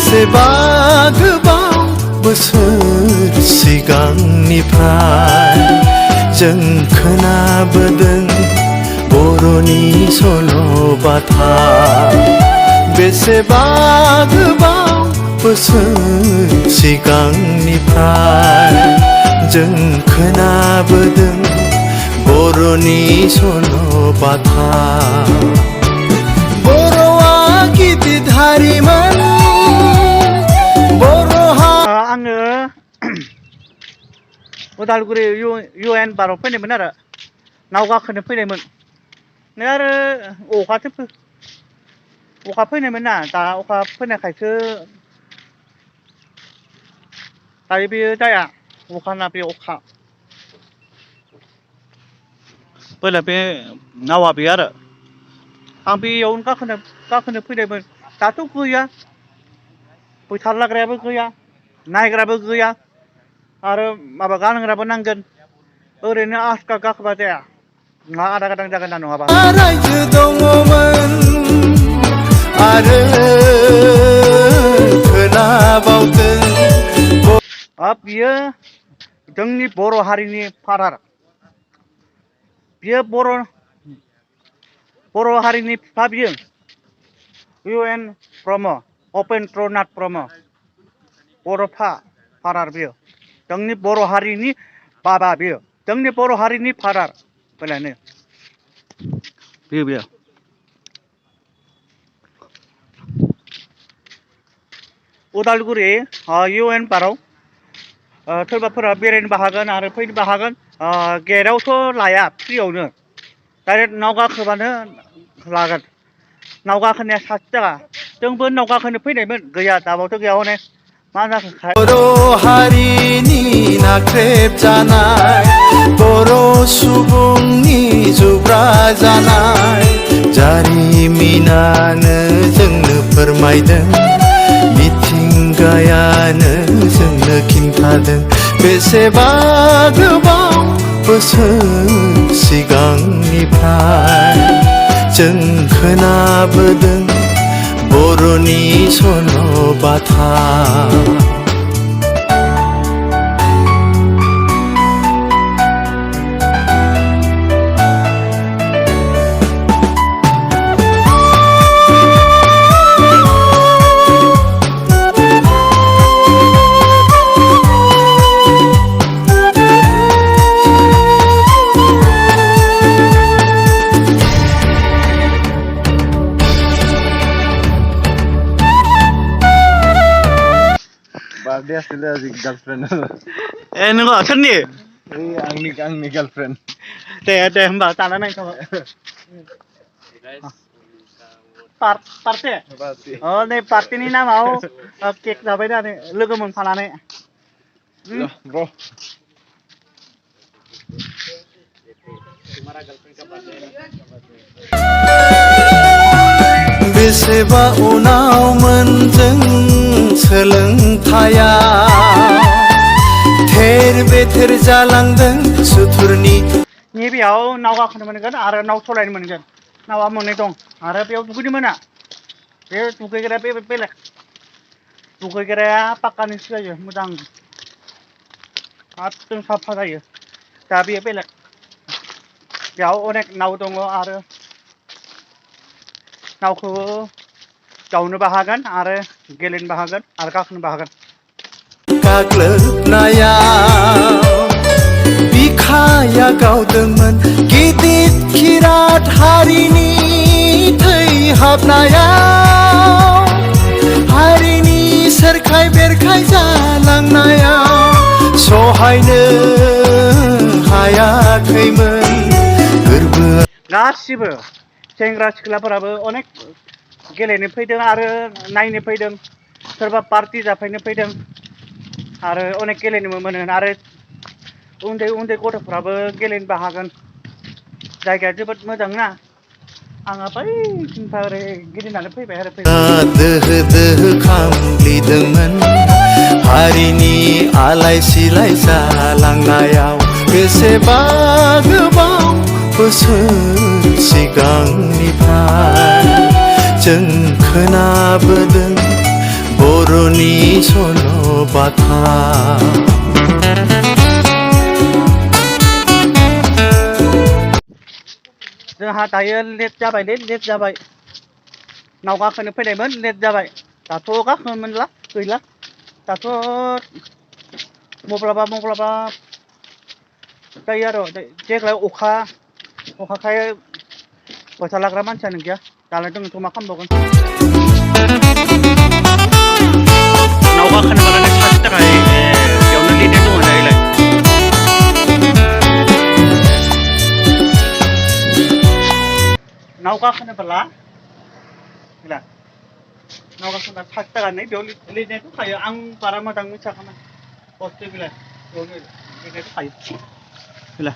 बेसेबा गोबाव बोसोर सिगांनिफ्राय जों खोनाबोदों बर'नि सल'बाथा बेसेबा गोबाव बोसोर सिगांनिफ्राय जों खोनाबोदों बर'नि सल'बाथा बर'आ गिदिर हारिमोन बर'हा आङो उदालगुरि UN बाराव फैनायमोन आरो नाव गाखोनो फैनायमोन आरो अखा फैनायमोन ना दा अखा फैनायखायसो दायो बेयो जाया अखाना बे अखा बोला बे नावा बे आरो आं बेयावनो गाखोनो फैनायमोन दाथ' गैया फैथारलाग्रायाबो गैया नायग्राबो गैया आरो माबा गानग्राबो नांगोन ओरैनो आसखा गाखोबा जाया मा आदा गादां जागोन ना नङाबा रायजो दङमोन आरो खोनाबावदों बियो जोंनि बर' हारिनि फादार बियो बर' हारिनि बिफा बियो UN ब्रह्म उपेन्द्रनाथ ब्रह्म बर'फा फादार बियो जोंनि बर' हारिनि बाबा बियो जोंनि बर' हारिनि फादार बेलायनो बियो उदालगुरि UN बाराव सोरबाफोरा बेरायनोबो हागोन आरो फैनोबो हागोन गेटआवथ' लाया फ्रियावनो डाइरेक्ट नाव गाखोबानो लागोन नाव गाखोनाया 60 थाखा जोंबो नाव गाखोनो फैनायमोन गैया दाबावथ' गैया हनै मा जाखो बर' हारिनि नाख्रेब जानाय बर' सुबुंनि जुब्रा जानाय जारिमिनानो जोंनो फोरमायदों मिथिंगायानो जोंनो खिन्थादों बेसेबा गोबाव बोसोर सिगांनिफ्राय जों खोनाबोदों बर'नि सल'बाथा Dia sudah si girlfriend. नोङो सोरनि आंनि girlfriend. दे होमबा जाना नायथ' पार्टी नै पार्टीनि नामाव केक जाबाय दा लोगो मोनफानानै Bro. बेसेबा उनावमोन जों सोलोंथाया थेर बेथेर जालांदों सुथुरनि नैबेयाव नाव गाखोनो मोनगोन आरो नाव सलायनो मोनगोन नावा मोननै दं आरो बेयाव दुगैनो मोना बे दुगैग्राया बे बेलेग दुगैग्राया पाक्कानिसो जायो मोजां एकदम साफा जायो दा बेयो बेलेग बेयाव अनेक नाव दङ आरो नावखौ जावनोबो हागोन आरो गेलेनोबो हागोन आरो गाखोनोबो हागोन गाग्लोबनायाव बिखाया गावदोंमोन गिदिर खिरात हारिनि थै हाबनायाव हारिनि सेरखाय बेरखाय जालांनायाव सहायनो हायाखैमोन गोरबो गासिबो सेंग्रा सिख्लाफोराबो अनेक गेलेनो फैदों आरो नायनो फैदों सोरबा पार्टी जाफैनो फैदों आरो अनेक गेलेनो मोनो आरो उन्दै गथ'फ्राबो गेलेनोबो हागोन जायगाया जोबोद मोजां ना आङो बैथिंनिफ्राय ओरै गिदिंनानै फैबाय आरो दोहो दोहो खामग्लिदोंमोन हारिनि आलाय सिलाय जालांनायाव बेसेबा गोबाव बोसोर सिगांनिफ्राय जों खोनाबोदों बर' बर'नि सल'बाथा जोंहा दायो लेट जाबाय नाव गाखोनो फैनायमोन लेट जाबाय दाथ' गाखोनो मोनला गैला दाथ' मब्लाबा जायो आरो देग्लाय अखाखाय फैसा लाग्रा मानसियानो गैया दालाय जोंथ' मा खालामबावगोन नाव गाखोनो मोननानै सानसे थाखाय बेयावनो लिरनाय दङ दायोलाय नाव गाखोनोब्ला नाव गाखोना 60 थाखानि बेयाव लिरनाय दंखायो आं बारा मोजां मिथियाखैमोन हस्टेल बेयाव लिरनाय दंखायो